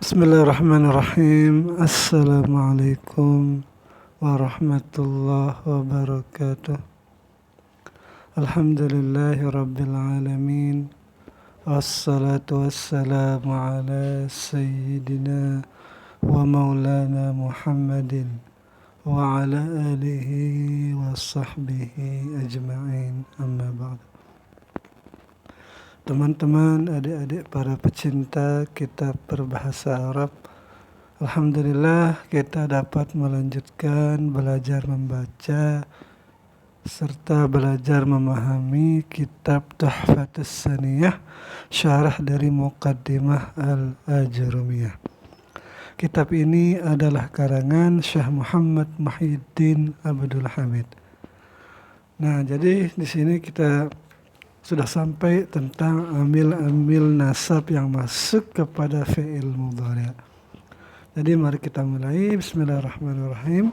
Bismillahirrahmanirrahim. Assalamualaikum warahmatullahi wabarakatuh. Alhamdulillahi rabbil alamin. Wassalatu wassalamu ala sayyidina wa maulana Muhammadin wa ala alihi wa sahbihi ajma'in. Amma ba'd. Teman-teman, adik-adik para pecinta kitab berbahasa Arab, alhamdulillah kita dapat melanjutkan belajar membaca serta belajar memahami kitab Tuhfatus Saniyah, syarah dari Muqaddimah Al-Ajrumiyah. Kitab ini adalah karangan Syekh Muhammad Muhyiddin Abdul Hamid. Nah, jadi di sini kita sudah sampai tentang amil-amil nasab yang masuk kepada fi'il mudhari'. Jadi mari kita mulai. Bismillahirrahmanirrahim.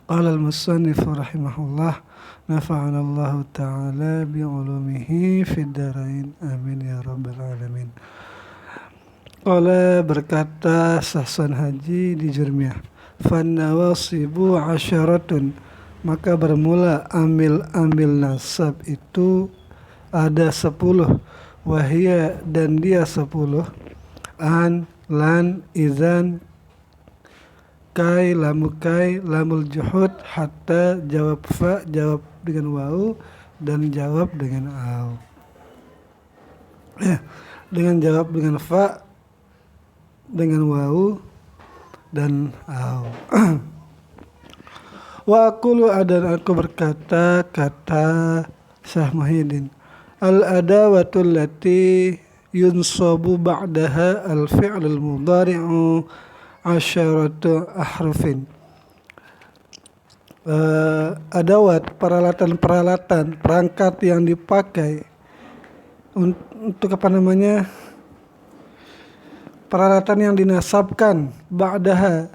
Qala al-musannif rahimahullah, nafa'ana Allah ta'ala bi'ulumihi fid dharain, amin ya rabbal alamin. Qala, berkata Sahsan Haji di Jurmiyah, fan nawasibu asyaratun, maka bermula amil-amil nasab itu ada 10, wahia, dan dia 10, an, lan, izan, kai, lamul juhud, hatta, jawab fa, jawab dengan wau, dan jawab dengan au. Dengan jawab dengan fa, dengan wau, dan au. Wa aqulu, dan aku berkata, kata Syekh Muhyiddin, al-adawatul lati yunsabu ba'daha al-fi'l al-mudhari'u asyaratu ahrufin. Adawat, peralatan-peralatan, perangkat yang dipakai untuk peralatan yang dinasabkan ba'daha,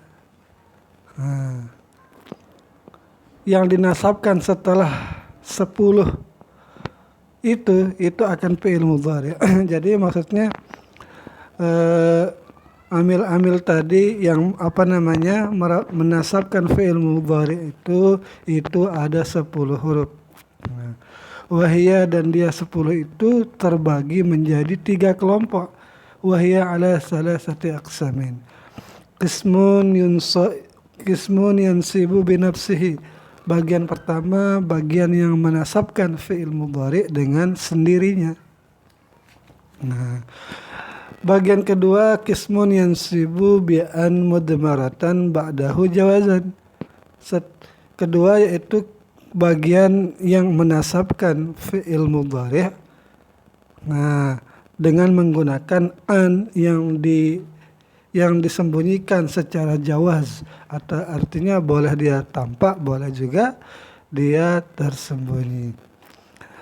yang dinasabkan setelah 10 itu akan fi'il mudhari'. Jadi maksudnya amil-amil tadi yang menasabkan fi'il mudhari' itu ada 10 huruf. Wahia, dan dia 10 itu terbagi menjadi 3 kelompok. Wahia ala salasati aqsamin. Qismun yansibu binafsihi. Bagian pertama, bagian yang menasabkan fi'il mudhari' dengan sendirinya. Nah, bagian kedua, qismun yansibu bi'an mudmaratan ba'dahu jawazan. Kedua yaitu bagian yang menasabkan fi'il mudhari', nah, dengan menggunakan an yang disembunyikan secara jawaz, atau artinya boleh dia tampak, boleh juga dia tersembunyi.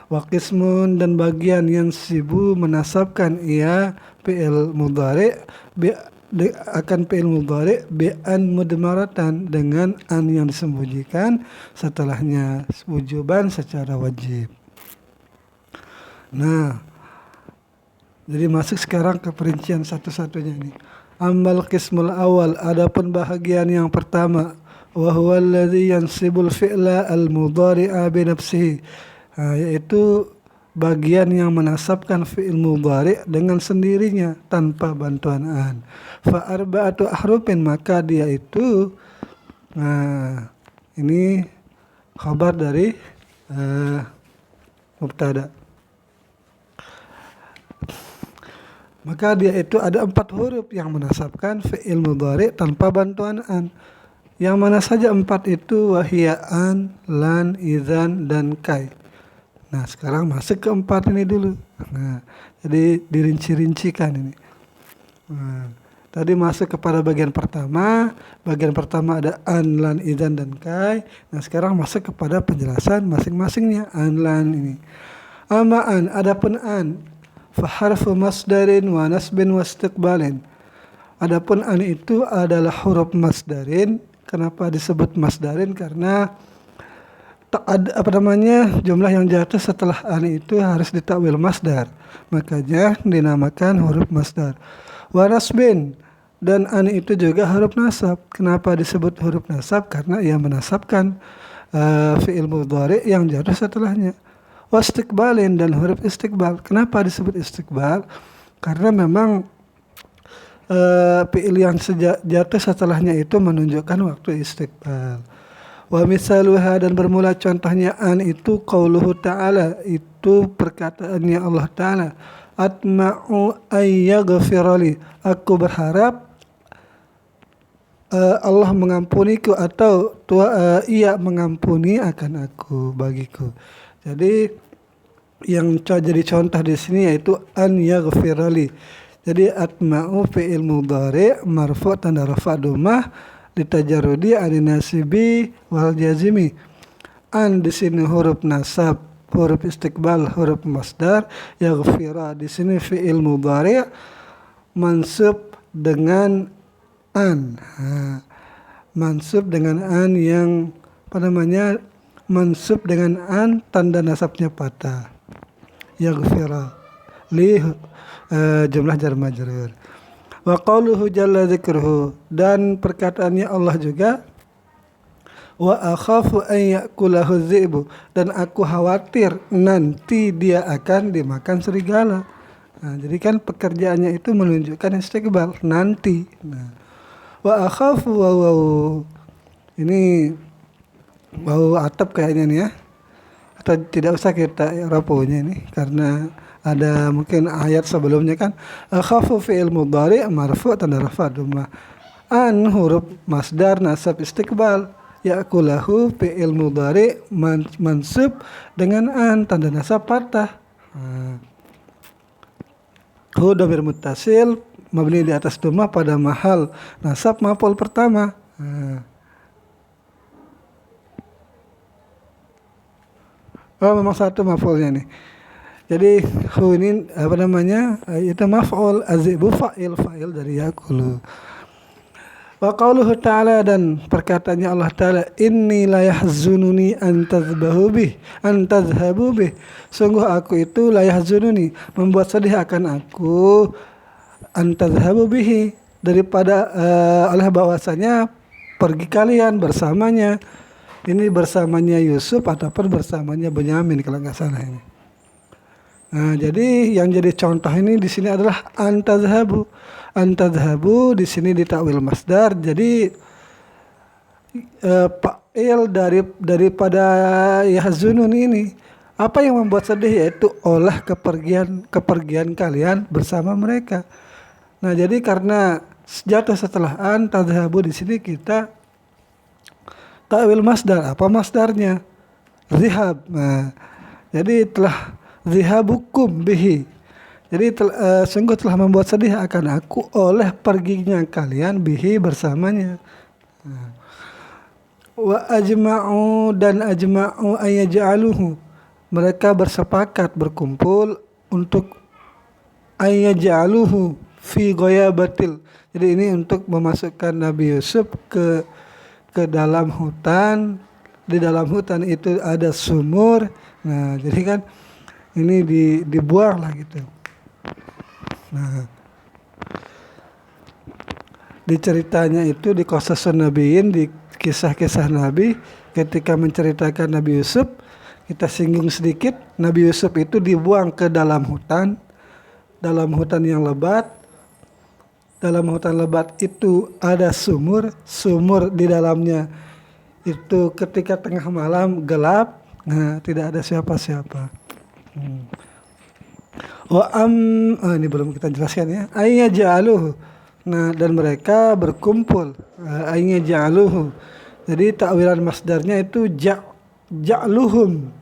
Wa qismun, dan bagian yang sibu menasabkan ia fi'il mudhari' akan fi'il mudhari' bi'an mudmaratan, dengan an yang disembunyikan setelahnya wujuban, secara wajib. Nah, jadi masuk sekarang ke perincian satu-satunya nih. Ammal qismul awal, adapun bahagian yang pertama, wa huwa alladhi yansibul fi'la al-mudhari'a bi nafsihi, yaitu bagian yang menasabkan fi'il mudhari' dengan sendirinya tanpa bantuan an. Fa arba'atu ahrufin, maka dia itu, ini khabar dari mubtada. Maka dia itu ada 4 huruf yang menasabkan fi'il mudhari' tanpa bantuan an. Yang mana saja 4 itu? Wahia, an, lan, izan, dan kai. Nah, sekarang masuk ke 4 ini dulu. Nah, jadi dirinci-rincikan ini. Nah, tadi masuk kepada bagian pertama. Bagian pertama ada an, lan, izan, dan kai. Nah, sekarang masuk kepada penjelasan masing-masingnya. An, lan ini. Ama an, adapun an, faharfu masdarin wa nasbin wa istiqbalin. Adapun an itu adalah huruf masdarin. Kenapa disebut masdarin? Karena jumlah yang jatuh setelah an itu harus ditakwil masdar, makanya dinamakan huruf masdar. Wa nasbin, Dan an itu juga huruf nasab. Kenapa disebut huruf nasab? Karena ia menasabkan fi'il mudhari yang jatuh setelahnya. Wastiqbalin, dan huruf istiqbal. Kenapa disebut istiqbal? Karena memang fi'il yang jatuh setelahnya itu menunjukkan waktu istiqbal. Wa misaluha, dan bermula contohnya an itu qauluhu ta'ala, itu perkataannya Allah Ta'ala, atma'u ayyaghfirali, aku berharap Allah mengampuniku, atau ia mengampuni akan aku, bagiku. Jadi yang jadi contoh di sini yaitu an yaghfirali. Jadi atma'u fi'il mudhari marfu' tanda rafa' dhammah litajarrudi anin nasibi wal jazimi. An di sini huruf nasab, huruf istiqbal, huruf masdar. Yaghfira di sini fi'il mudhari mansub dengan an. Mansub dengan an yang mansub dengan an tanda nasabnya patah. Yaghfira li jumlah jar majrur. Wa qauluhu jalla dzikruhu, dan perkataannya Allah juga, wa akhafu an ya'kulahu dzi'bu, dan aku khawatir nanti dia akan dimakan serigala. Nah, jadi kan pekerjaannya itu menunjukkan istiqbal, nanti. Nah, wa akhafu ini bau atap kayaknya nih ya. Atau tidak usah kita i'rabnya ini karena ada mungkin ayat sebelumnya kan, akhafu fi'il mudhari marfu' tanda rafa' dhammah, an huruf masdar nasab istiqbal, ya'kulahu fi'il mudhari mansub dengan an tanda nasab patah. Hu dhamir muttasil mabni di atas dhammah pada mahal nasab maf'ul pertama. Oh, memang satu maf'ulnya nih. Jadi hu ini itu maf'ul, azibu fa'il dari yakulu. Wa qauluhu ta'ala, dan perkataannya Allah Ta'ala, inni la yahzununi an tadhhabu bih, sungguh aku itu la yahzununi, membuat sedih akan aku, an tadhhabu bihi, daripada oleh bahwasanya pergi kalian bersamanya. Ini bersamanya Yusuf ataupun bersamanya Benyamin kalau nggak salah ini. Nah, jadi yang jadi contoh ini di sini adalah antadhabu. Antadhabu di sini ditakwil masdar. Jadi fa'il daripada yahzunun ini, apa yang membuat sedih, yaitu olah kepergian kalian bersama mereka. Nah, jadi karena jatuh setelah antadhabu di sini kita takwil masdar. Apa masdarnya? Zihab. Nah, jadi telah zihabukum bihi. Jadi sungguh telah membuat sedih akan aku oleh perginya kalian bihi bersamanya. Nah. Wa ajma'u, dan ajma'u ayaj'aluhu, mereka bersepakat berkumpul untuk ayaj'aluhu fi ghayabatil. Jadi ini untuk memasukkan Nabi Yusuf ke dalam hutan. Di dalam hutan itu ada sumur. Nah, jadi kan ini dibuang lah gitu. Nah, di ceritanya itu di Qasasun Nabiyyin, di kisah-kisah Nabi, ketika menceritakan Nabi Yusuf, kita singgung sedikit. Nabi Yusuf itu dibuang ke dalam hutan yang lebat. Dalam hutan lebat itu ada sumur di dalamnya itu ketika tengah malam gelap, nah tidak ada siapa-siapa. Ini belum kita jelaskan ya. Ayyaj'aluhu. Nah, dan mereka berkumpul. Ayyaj'aluhu. Jadi takwilan masdarnya itu ja'luhum.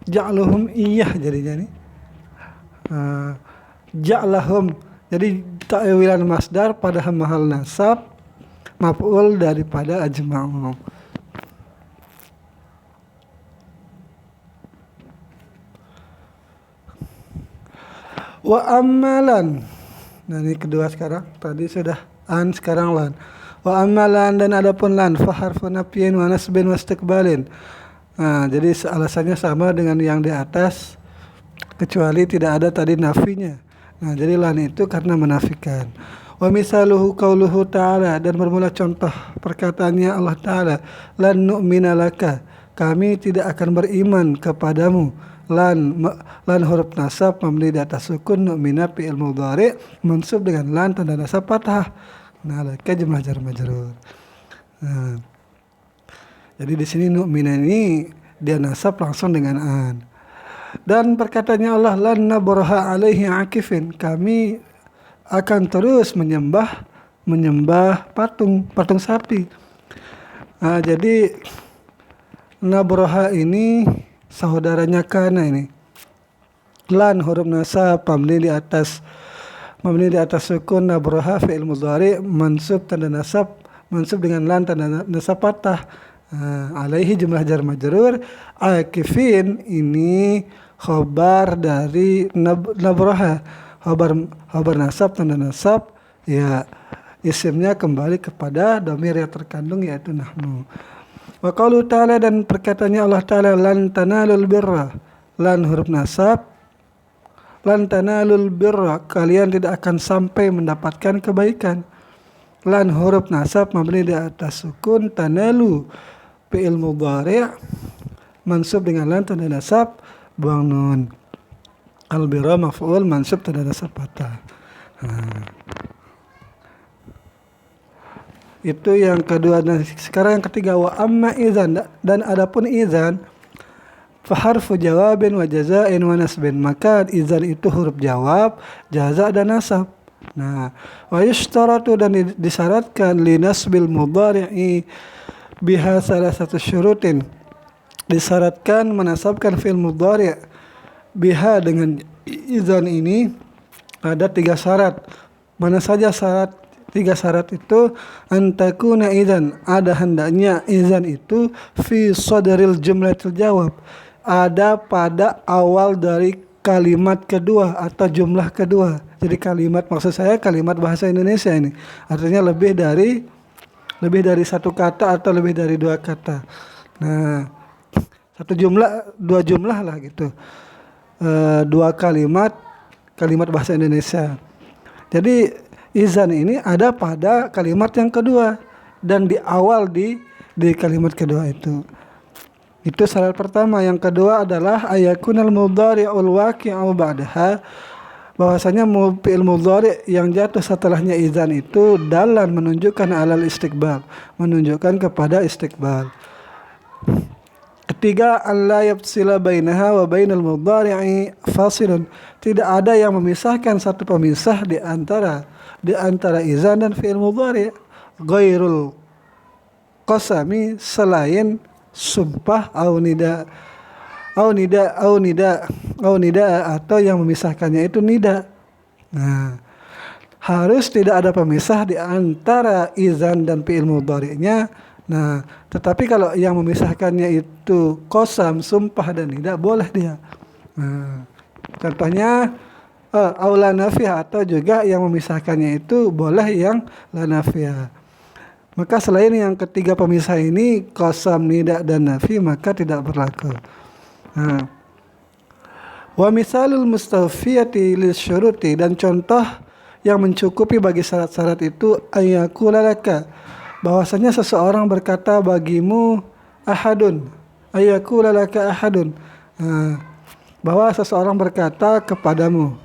Ja'luhum iyah jadinya nih. Ja'lahum. Jadi takwilan masdar pada mahal nasab maf'ul daripada ajma'u. Wa ammalan. Nah, ini kedua sekarang. Tadi sudah an, sekarang lan. Wa ammalan, dan adapun lan fa harfu nafyin wa nasbin wa istiqbalin. Nah, jadi alasannya sama dengan yang di atas, kecuali tidak ada tadi nafinya. Nah, jadi lan itu karena menafikan. Wa misaluhu qauluhu ta'ala, dan bermula contoh perkataannya Allah Ta'ala, lan nu'mina laka, kami tidak akan beriman kepadamu. Lan huruf nasab mabni di atas sukun, nu'mina fi'il mudhari mansub dengan lan tanda nasab fathah. Nah, laka jumlah jar majrur. Nah, jadi di sini nu'mina ini dia nasab langsung dengan an. Dan perkataannya Allah, lan nabraha alaihi akifin, kami akan terus menyembah patung sapi. Nah, jadi nabraha ini saudaranya kana ini. Lan huruf nasab mabni di atas sukun, nabraha fi'il mudhari mansub tanda nasab mansub dengan lan tanda nasab fathah. Alaihi jumlah jar majrur, akifin ini khobar dari nabraha, khobar nasab tanda nasab, ya isimnya kembali kepada dhamir yang terkandung yaitu nahnu. Wa qaulu ta'ala, dan perkataannya Allah Ta'ala, lan tanalul birra, lan huruf nasab, lan tanalul birra, kalian tidak akan sampai mendapatkan kebaikan. Lan huruf nasab mabni di atas sukun, tanalu fi'il mudhari' mansub dengan lan tanda nasab buang nun. Al-birra maf'ul mansub tanda nasab fathah. Itu yang kedua. Nah, sekarang yang ketiga, wa amma idzan, dan adapun idzan fa harfu jawabin wa jazain wa nasbin, maka idzan itu huruf jawab, jaza dan nasab. Nah, wa yushtaratu, dan disyaratkan li nasbil mudhari'i biha salah satu syurutin, disyaratkan menasabkan fi'il mudhari' biha dengan idzan ini ada 3 syarat. Mana saja syarat? 3 syarat itu, antakuna idzan, ada hendaknya idzan itu fi sadril jumlatil jawab, ada pada awal dari kalimat kedua atau jumlah kedua. Jadi kalimat, maksud saya kalimat bahasa Indonesia ini artinya lebih dari satu kata atau lebih dari 2 kata. Nah, satu jumlah, 2 jumlah lah gitu, 2 kalimat bahasa Indonesia. Jadi izan ini ada pada kalimat yang kedua dan di awal di kalimat kedua itu. Itu syarat pertama. Yang kedua adalah ayakunal mudhari'ul waqi'u ba'daha, bahwasanya fi'il mudhari' yang jatuh setelahnya izan itu dalan menunjukkan alal istiqbal, menunjukkan kepada istiqbal. Ketiga, alla yafsila bainaha wa bainal mudhari'i fasilun, tidak ada yang memisahkan satu pemisah di antara izan dan fi'il mudhari', ghairul qasami, selain sumpah au nida atau yang memisahkannya itu nida. Nah, harus tidak ada pemisah di antara izan dan fi'il mudhari'nya. Nah, tetapi kalau yang memisahkannya itu qasam, sumpah dan nida, boleh dia. Nah, contohnya aula nafiyah, atau juga yang memisahkannya itu boleh yang la nafiyah. Maka selain yang ketiga pemisah ini, qasam, nida dan nafi, maka tidak berlaku. Nah, wa misalul mustawfiyati lisyuruti, dan contoh yang mencukupi bagi syarat-syarat itu, ayyakula laka, bahwasanya seseorang berkata bagimu, ahadun, ayyakula laka ahadun, bahwa seseorang berkata kepadamu,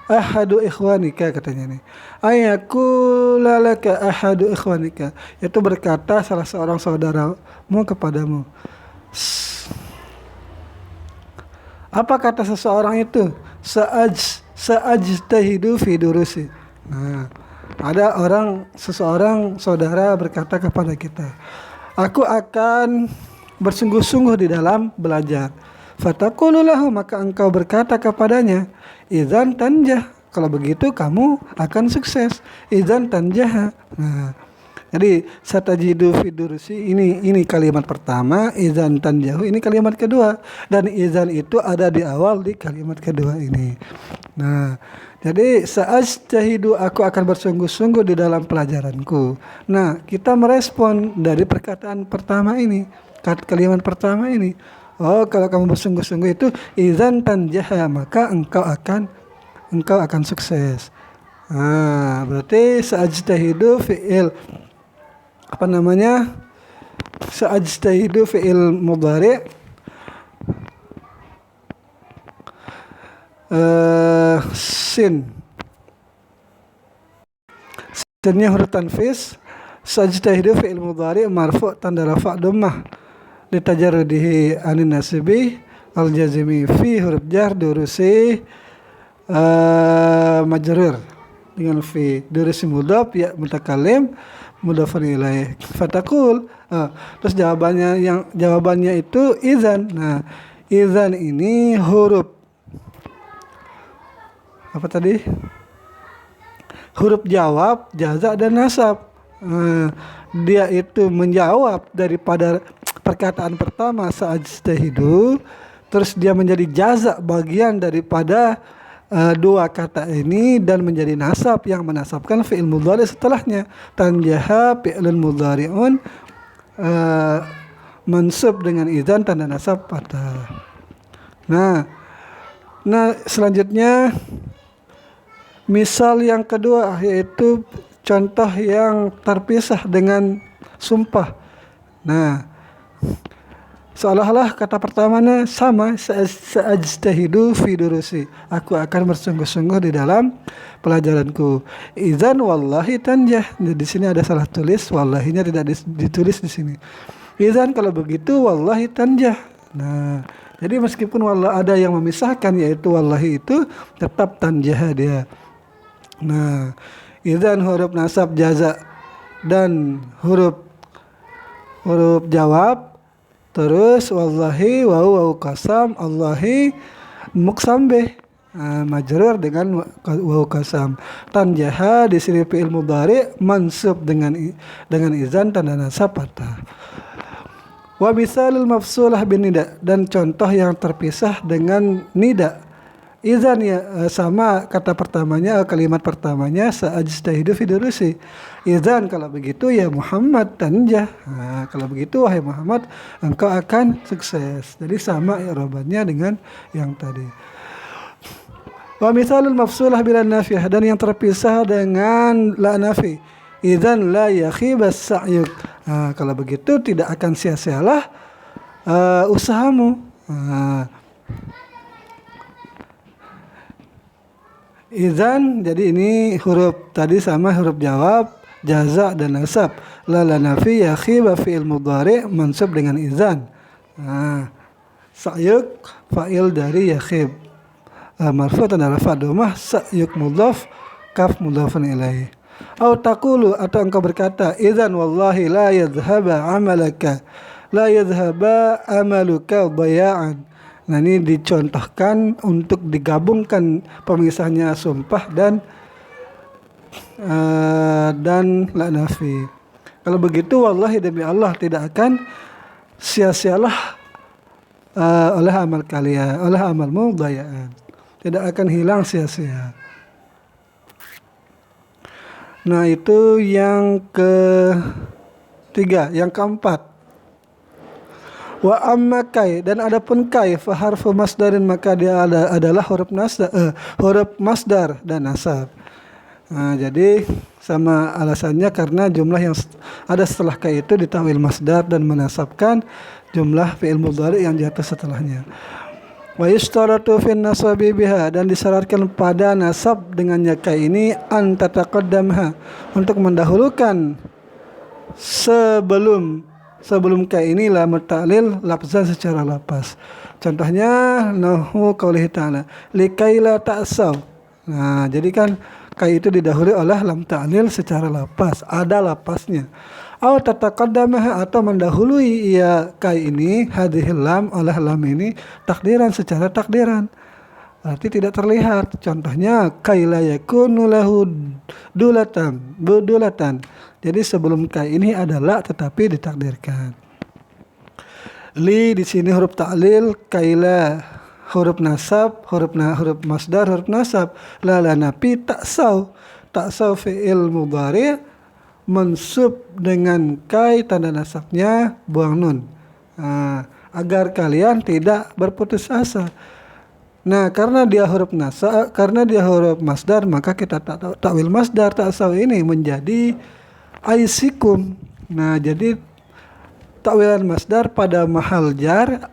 ahadu ikhwanika, katanya nih, ayyakula laka ahadu ikhwanika, itu berkata salah seorang saudaramu kepadamu. Apa kata seseorang itu? Sa'ajtahidu fi durusi. Nah, ada seseorang saudara berkata kepada kita, aku akan bersungguh-sungguh di dalam belajar. Fataqulu lahu, maka engkau berkata kepadanya, idzan tanjah, kalau begitu kamu akan sukses. Idzan tanjah. Nah, jadi satajidu fi durusi ini kalimat pertama, idzan tanjahu ini kalimat kedua, dan idzan itu ada di awal di kalimat kedua ini. Nah, jadi sa'ajtahidu, aku akan bersungguh-sungguh di dalam pelajaranku. Nah, kita merespon dari perkataan pertama ini. kalimat pertama ini. Oh, kalau kamu bersungguh-sungguh itu idzan tanjaha, maka engkau akan sukses. Berarti sa'ajtahidu fi'il apa namanya? Sa'ajtahidu fi'il mudhari sin. Sinnya huruf tanfis. Sa'ajtahidu fi'il mudhari marfu' tanda rafa' dhammah litajarrudihi anin nasibi al jazimi fi huruf jar durusi majrur dengan fi durusi mudhaf ya mutakalim mudhafun ilaih fatakul. Terus jawabannya itu idzan. Nah, idzan ini huruf apa tadi? Huruf jawab, jaza dan nasab. Dia itu menjawab daripada perkataan pertama sa'ajtahidu, terus dia menjadi jaza bagian daripada dua kata ini dan menjadi nasab yang menasabkan fi'il mudhari setelahnya. Tanjaha fi'lun mudhari'un mansub dengan idzan tanda nasab patah. Nah selanjutnya misal yang kedua yaitu contoh yang terpisah dengan sumpah. Nah, seolah-olah kata pertamanya sama, sa'ajtahidu fi durusi, aku akan bersungguh-sungguh di dalam pelajaranku. Idzan wallahi tanjah. Di sini ada salah tulis, wallahinya tidak ditulis di sini. Idzan kalau begitu wallahi tanjah. Nah, jadi meskipun wallah ada yang memisahkan yaitu wallahi itu tetap tanjah dia. Nah, idzan huruf nasab jaza dan huruf jawab. Terus wallahi wawu qasam, Allahi muqsam bih majrur dengan wawu qasam. Tanjaha di sini fi'il mudhari mansub dengan idzan tanda nasab patah. Wa misalul mafsulah bin nida, dan contoh yang terpisah dengan nida. Idzan ya sama kata pertamanya, kalimat pertamanya sa'ajtahidu fi durusi. Idzan kalau begitu ya Muhammad tanjah. Nah, kalau begitu wahai Muhammad engkau akan sukses. Jadi sama i'rabannya dengan yang tadi. Wa misalul mafsulah bila nafiyah, dan yang terpisah dengan la nafi. Idzan la yakhibas sa'yuk. Nah, kalau begitu tidak akan sia-sialah usahamu. Idzan, jadi ini huruf tadi sama huruf jawab, jaza dan nasab. La nafi yakhiba fi'il mudhari mansub dengan idzan. Sa'yuk fa'il dari yakhib. Marfu' tanda rafa' dhammah, sa'yuk mudhaf, kaf mudhafun ilaih. Au taqulu, atau engkau berkata, idzan wallahi la yadhhaba amalaka, la yadhhaba amaluka daya'an. Nah, ini dicontohkan untuk digabungkan pemisahnya sumpah dan la nafi. Kalau begitu wallahi demi Allah tidak akan sia-sialah oleh amal kalian, oleh amalmu dayaan. Tidak akan hilang sia-sia. Nah, itu yang ketiga. Yang keempat, wa amma kai, dan adapun kai fa harfu masdarin, maka dia adalah huruf masdar dan nasab. Nah, jadi sama alasannya karena jumlah yang ada setelah kai itu ditawil masdar dan menasabkan jumlah fi'il mudhari yang di atas setelahnya. Wa yustaratu fin nasabi biha, dan disyaratkan pada nasab dengannya kai ini an tataqaddamha, untuk mendahulukan sebelum kai ini la ta'lil lafzan secara lapas. Contohnya nahu qaulihi ta'ala likaila ta'saw. Nah, jadi kan kai itu didahului oleh lam ta'lil secara lapas, ada lapasnya. Au tataqaddamaha, atau mendahului ya kai ini hadhil lam oleh lam ini takdiran secara takdiran. Berarti tidak terlihat. Contohnya kaila yakunu lahu budulatan. Jadi sebelum kai ini adalah tetapi ditakdirkan. Li di sini huruf ta'lil, kaila huruf nasab, huruf masdar, huruf nasab. La napi ta'saw. Ta'saw fi'il mudhari mansub dengan kai tanda nasabnya buang nun. agar kalian tidak berputus asa. Nah, karena dia huruf masdar, maka kita takwil masdar ta'saw ini menjadi aisikum. Nah, jadi takwilan masdar pada mahal jar.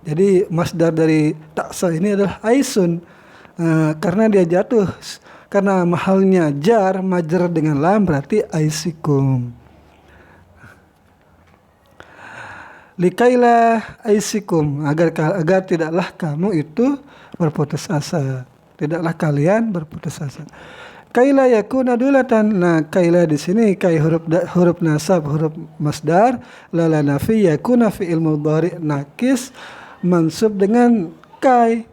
Jadi masdar dari ta'saw ini adalah aisun. Karena dia jatuh karena mahalnya jar majrur dengan lam, berarti aisikum. Likailah aisikum, agar tidaklah kamu itu berputus asa. Tidaklah kalian berputus asa. Kaila yakuna dulatan. Nah, kaila di sini kai huruf nasab, huruf masdar, lala nafi, yakuna fi'il mudhari nakis mansub dengan kai.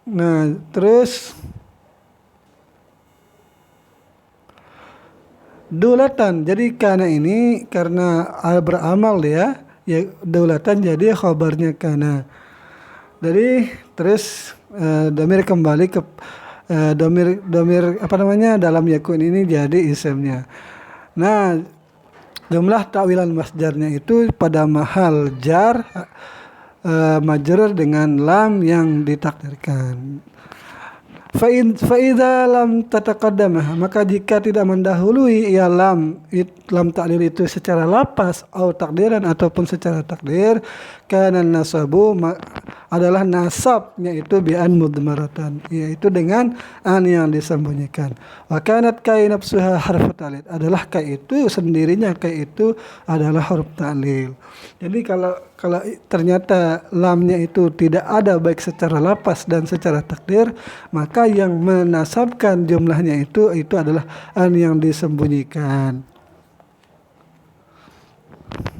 Nah, terus dulatan. Jadi karena beramal dia, ya dulatan jadi khabarnya kana. Jadi terus domir kembali ke domir dalam yakun ini jadi isimnya. Nah, jumlah takwilan masdarnya itu pada mahal jar majrur dengan lam yang ditakdirkan. Fa'idha lam tataqaddamah, maka jika tidak mendahului ya lam takdir itu secara lapas atau takdiran ataupun secara takdir, kana nasabu adalah nasabnya itu bi'an mudmaratan, yaitu dengan an yang disembunyikan. Wa kanat kai nafsuha harfu ta'lil, adalah kai itu sendirinya adalah huruf ta'lil. Jadi kalau ternyata lamnya itu tidak ada baik secara lapas dan secara takdir, maka yang menasabkan jumlahnya itu adalah an yang disembunyikan.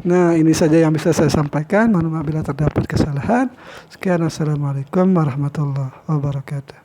Nah, ini saja yang bisa saya sampaikan. Mohon maaf bila terdapat kesalahan. Sekian, assalamualaikum warahmatullahi wabarakatuh.